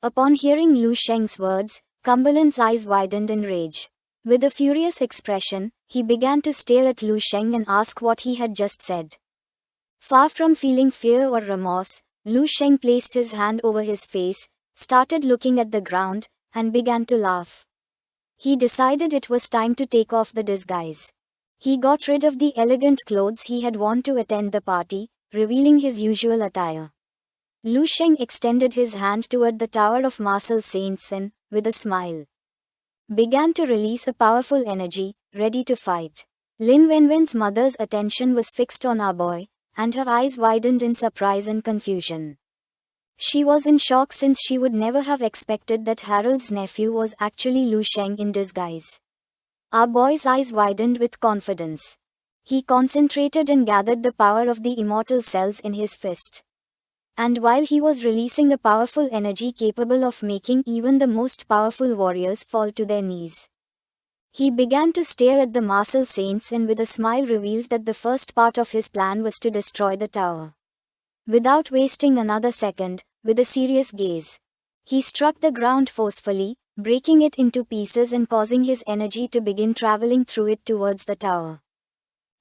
Upon hearing Lu Sheng's words, Cumberland's eyes widened in rage. With a furious expression, he began to stare at Lu Sheng and ask what he had just said. Far from feeling fear or remorse, Lu Sheng placed his hand over his face, started looking at the ground, and began to laugh. He decided it was time to take off the disguise. He got rid of the elegant clothes he had worn to attend the party, revealing his usual attire. Lu Sheng extended his hand toward the Tower of Martial Saints and, with a smile, began to release a powerful energy, ready to fight. Lin Wenwen's mother's attention was fixed on our boy, and her eyes widened in surprise and confusion. She was in shock since she would never have expected that Harold's nephew was actually Lu Sheng in disguise. Our boy's eyes widened with confidence. He concentrated and gathered the power of the immortal cells in his fist. And while he was releasing a powerful energy capable of making even the most powerful warriors fall to their knees, he began to stare at the Martial Saints and with a smile revealed that the first part of his plan was to destroy the tower. Without wasting another second, with a serious gaze, he struck the ground forcefully, breaking it into pieces and causing his energy to begin traveling through it towards the tower.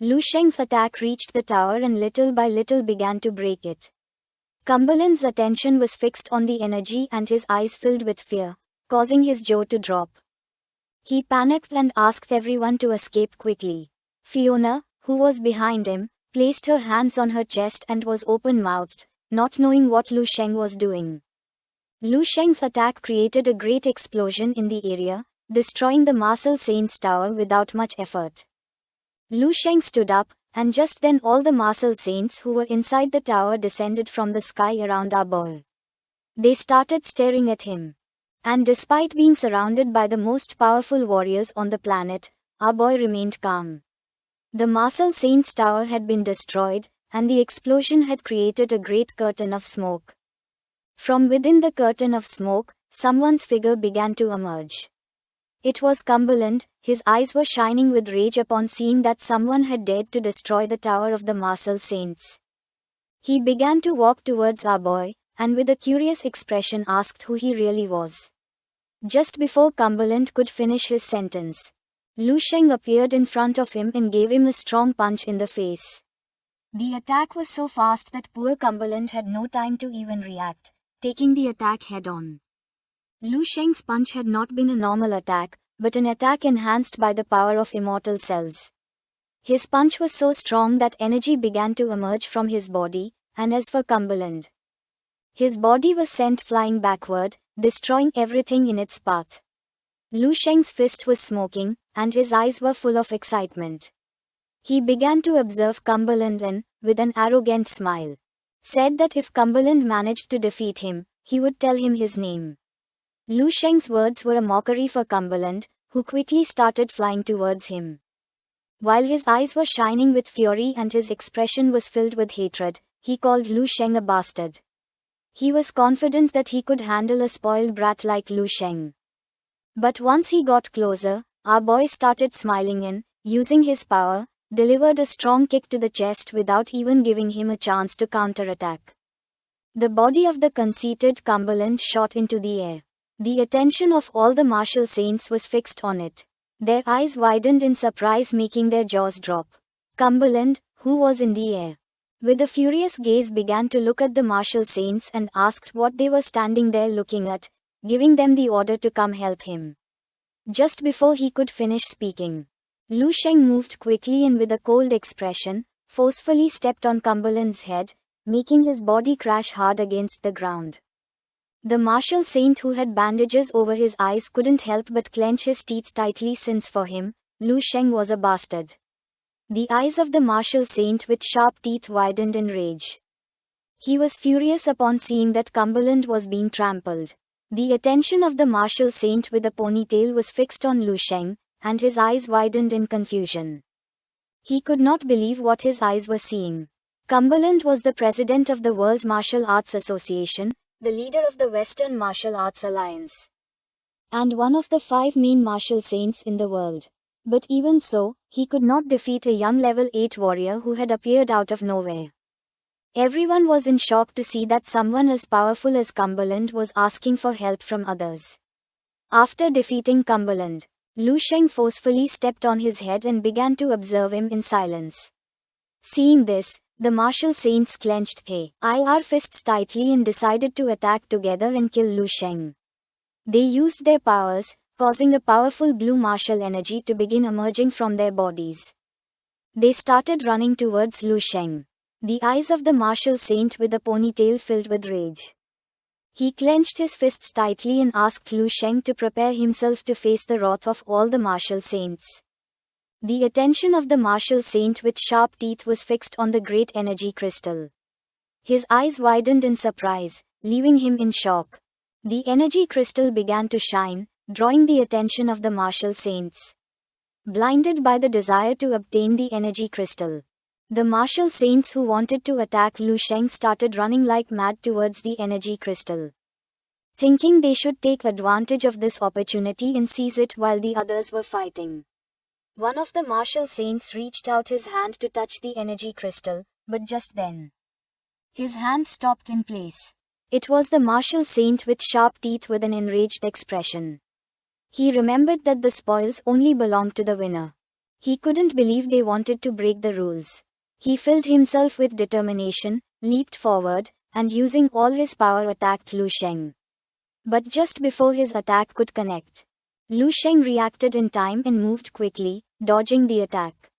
Lu Sheng's attack reached the tower and little by little began to break it. Cumberland's attention was fixed on the energy and his eyes filled with fear, causing his jaw to drop. He panicked and asked everyone to escape quickly. Fiona, who was behind him, placed her hands on her chest and was open-mouthed, not knowing what Lu Sheng was doing. Lu Sheng's attack created a great explosion in the area, destroying the Martial Saints Tower without much effort. Lu Sheng stood up, and just then all the Martial Saints who were inside the tower descended from the sky around our boy. They started staring at him. And despite being surrounded by the most powerful warriors on the planet, our boy remained calm. The Martial Saints Tower had been destroyed, and the explosion had created a great curtain of smoke. From within the curtain of smoke, someone's figure began to emerge. It was Cumberland. His eyes were shining with rage upon seeing that someone had dared to destroy the Tower of the Martial Saints. He began to walk towards our boy, and with a curious expression asked who he really was. Just before Cumberland could finish his sentence, Lu Sheng appeared in front of him and gave him a strong punch in the face. The attack was so fast that poor Cumberland had no time to even react, taking the attack head-on. Lu Sheng's punch had not been a normal attack, but an attack enhanced by the power of immortal cells. His punch was so strong that energy began to emerge from his body, and as for Cumberland, his body was sent flying backward, destroying everything in its path. Lu Sheng's fist was smoking, and his eyes were full of excitement. He began to observe Cumberland and, with an arrogant smile, said that if Cumberland managed to defeat him, he would tell him his name. Lu Sheng's words were a mockery for Cumberland, who quickly started flying towards him. While his eyes were shining with fury and his expression was filled with hatred, he called Lu Sheng a bastard. He was confident that he could handle a spoiled brat like Lu Sheng. But once he got closer, our boy started smiling and, using his power, delivered a strong kick to the chest without even giving him a chance to counterattack. The body of the conceited Cumberland shot into the air. The attention of all the Martial Saints was fixed on it. Their eyes widened in surprise, making their jaws drop. Cumberland, who was in the air, with a furious gaze began to look at the Martial Saints and asked what they were standing there looking at, giving them the order to come help him. Just before he could finish speaking, Lu Sheng moved quickly and with a cold expression, forcefully stepped on Cumberland's head, making his body crash hard against the ground. The Martial Saint who had bandages over his eyes couldn't help but clench his teeth tightly since for him, Lu Sheng was a bastard. The eyes of the Martial Saint with sharp teeth widened in rage. He was furious upon seeing that Cumberland was being trampled. The attention of the Martial Saint with a ponytail was fixed on Lu Sheng, and his eyes widened in confusion. He could not believe what his eyes were seeing. Cumberland was the president of the World Martial Arts Association, the leader of the Western Martial Arts Alliance, and one of the 5 main martial saints in the world. But even so, he could not defeat a young level 8 warrior who had appeared out of nowhere. Everyone was in shock to see that someone as powerful as Cumberland was asking for help from others. After defeating Cumberland, Lu Sheng forcefully stepped on his head and began to observe him in silence. Seeing this, the martial saints clenched their fists tightly and decided to attack together and kill Lu Sheng. They used their powers, causing a powerful blue martial energy to begin emerging from their bodies. They started running towards Lu Sheng. The eyes of the martial saint with a ponytail filled with rage. He clenched his fists tightly and asked Lu Sheng to prepare himself to face the wrath of all the martial saints. The attention of the martial saint with sharp teeth was fixed on the great energy crystal. His eyes widened in surprise, leaving him in shock. The energy crystal began to shine, drawing the attention of the martial saints. Blinded by the desire to obtain the energy crystal, the martial saints who wanted to attack Lu Sheng started running like mad towards the energy crystal. Thinking they should take advantage of this opportunity and seize it while the others were fighting. One of the martial saints reached out his hand to touch the energy crystal, but just then, his hand stopped in place. It was the martial saint with sharp teeth with an enraged expression. He remembered that the spoils only belonged to the winner. He couldn't believe they wanted to break the rules. He filled himself with determination, leaped forward, and using all his power attacked Lu Sheng. But just before his attack could connect, Lu Sheng reacted in time and moved quickly, dodging the attack.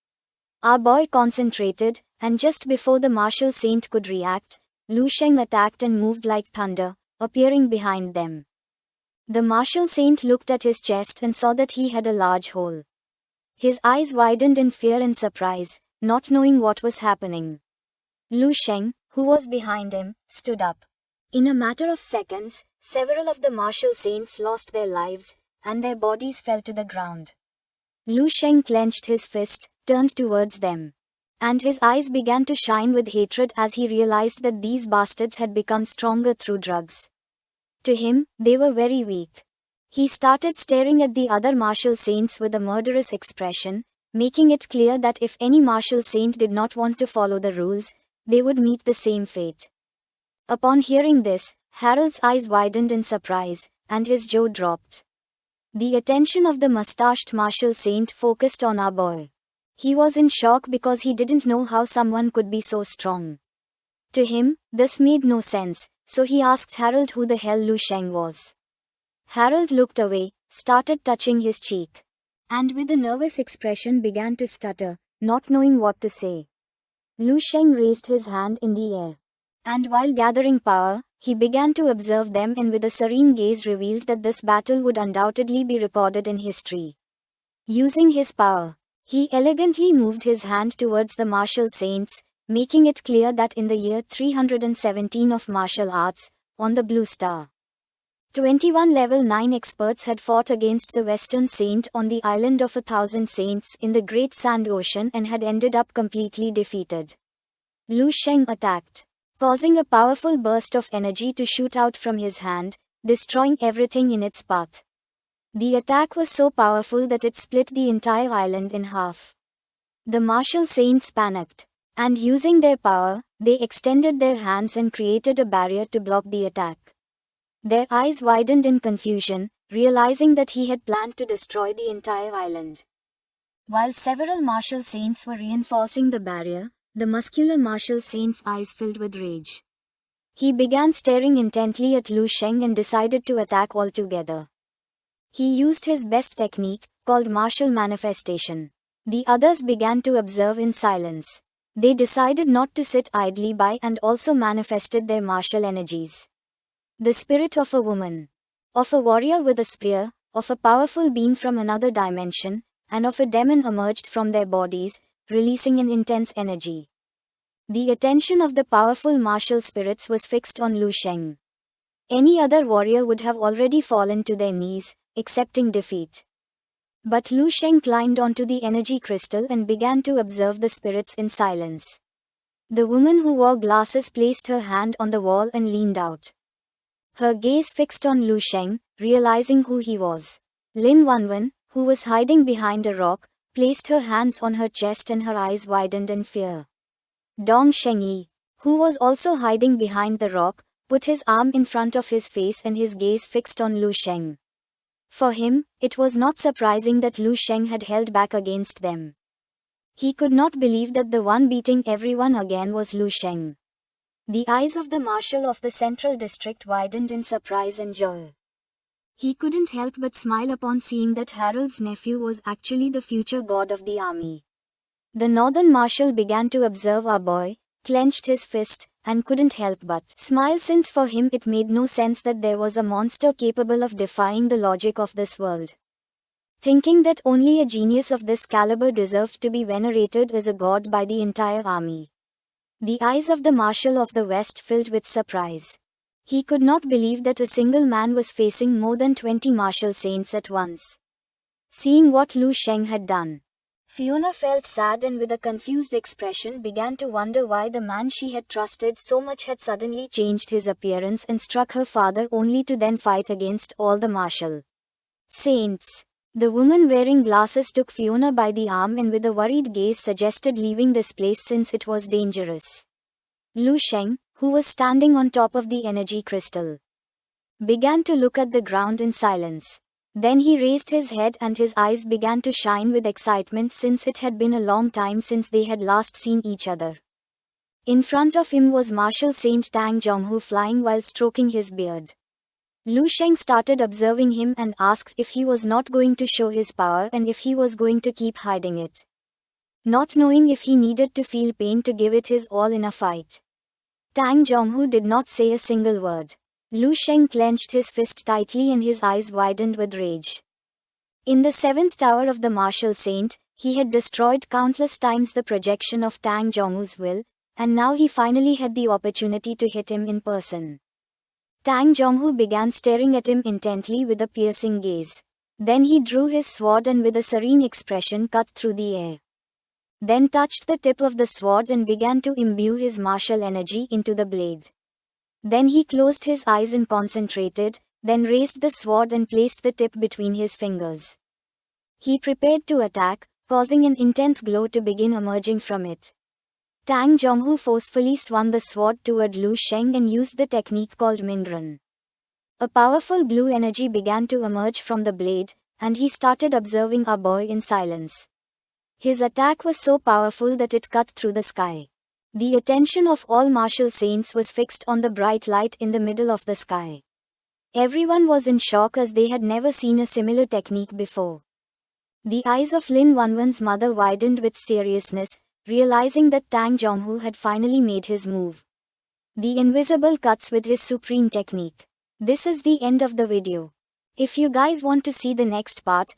Our boy concentrated, and just before the martial saint could react, Lu Sheng attacked and moved like thunder, appearing behind them. The martial saint looked at his chest and saw that he had a large hole. His eyes widened in fear and surprise, not knowing what was happening. Lu Sheng, who was behind him, stood up. In a matter of seconds, several of the martial saints lost their lives, and their bodies fell to the ground. Lu Sheng clenched his fist, turned towards them, and his eyes began to shine with hatred as he realized that these bastards had become stronger through drugs. To him, they were very weak. He started staring at the other martial saints with a murderous expression, making it clear that if any martial saint did not want to follow the rules, they would meet the same fate. Upon hearing this, Harold's eyes widened in surprise, and his jaw dropped. The attention of the mustached martial saint focused on our boy. He was in shock because he didn't know how someone could be so strong. To him, this made no sense, so he asked Harold who the hell Lu Sheng was. Harold looked away, started touching his cheek, and with a nervous expression began to stutter, not knowing what to say. Lu Sheng raised his hand in the air, and while gathering power, he began to observe them and with a serene gaze revealed that this battle would undoubtedly be recorded in history. Using his power, he elegantly moved his hand towards the martial saints, making it clear that in the year 317 of martial arts, on the Blue Star, 21 level 9 experts had fought against the Western Saint on the island of 1,000 saints in the Great Sand Ocean and had ended up completely defeated. Lu Sheng attacked, causing a powerful burst of energy to shoot out from his hand, destroying everything in its path. The attack was so powerful that it split the entire island in half. The martial saints panicked, and using their power, they extended their hands and created a barrier to block the attack. Their eyes widened in confusion, realizing that he had planned to destroy the entire island. While several martial saints were reinforcing the barrier, the muscular martial saint's eyes filled with rage. He began staring intently at Lu Sheng and decided to attack altogether. He used his best technique, called martial manifestation. The others began to observe in silence. They decided not to sit idly by and also manifested their martial energies. The spirit of a woman, of a warrior with a spear, of a powerful being from another dimension, and of a demon emerged from their bodies, releasing an intense energy. The attention of the powerful martial spirits was fixed on Lu Sheng. Any other warrior would have already fallen to their knees, accepting defeat. But Lu Sheng climbed onto the energy crystal and began to observe the spirits in silence. The woman who wore glasses placed her hand on the wall and leaned out. Her gaze fixed on Lu Sheng, realizing who he was. Lin Wanwen, who was hiding behind a rock, placed her hands on her chest and her eyes widened in fear. Dong Shengyi, who was also hiding behind the rock, put his arm in front of his face and his gaze fixed on Lu Sheng. For him, it was not surprising that Lu Sheng had held back against them. He could not believe that the one beating everyone again was Lu Sheng. The eyes of the marshal of the central district widened in surprise and joy. He couldn't help but smile upon seeing that Harold's nephew was actually the future god of the army. The northern marshal began to observe our boy, clenched his fist, and couldn't help but smile, since for him it made no sense that there was a monster capable of defying the logic of this world. Thinking that only a genius of this caliber deserved to be venerated as a god by the entire army. The eyes of the Marshal of the West filled with surprise. He could not believe that a single man was facing more than 20 martial saints at once. Seeing what Lu Sheng had done, Fiona felt sad and with a confused expression began to wonder why the man she had trusted so much had suddenly changed his appearance and struck her father, only to then fight against all the martial saints. The woman wearing glasses took Fiona by the arm and with a worried gaze suggested leaving this place since it was dangerous. Lu Sheng, who was standing on top of the energy crystal, began to look at the ground in silence. Then he raised his head and his eyes began to shine with excitement, since it had been a long time since they had last seen each other. In front of him was Marshal Saint Tang Zhonghu flying while stroking his beard. Lu Sheng started observing him and asked if he was not going to show his power and if he was going to keep hiding it. Not knowing if he needed to feel pain to give it his all in a fight. Tang Zhonghu did not say a single word. Lu Sheng clenched his fist tightly and his eyes widened with rage. In the 7th tower of the martial saint, he had destroyed countless times the projection of Tang Zhonghu's will, and now he finally had the opportunity to hit him in person. Tang Zhonghu began staring at him intently with a piercing gaze. Then he drew his sword and with a serene expression cut through the air. Then touched the tip of the sword and began to imbue his martial energy into the blade. Then he closed his eyes and concentrated, then raised the sword and placed the tip between his fingers. He prepared to attack, causing an intense glow to begin emerging from it. Tang Zhonghu forcefully swung the sword toward Lu Sheng and used the technique called Minran. A powerful blue energy began to emerge from the blade, and he started observing our boy in silence. His attack was so powerful that it cut through the sky. The attention of all martial saints was fixed on the bright light in the middle of the sky. Everyone was in shock as they had never seen a similar technique before. The eyes of Lin Wanwan's mother widened with seriousness, realizing that Tang Zhonghu had finally made his move. The invisible cuts with his supreme technique. This is the end of the video. If you guys want to see the next part,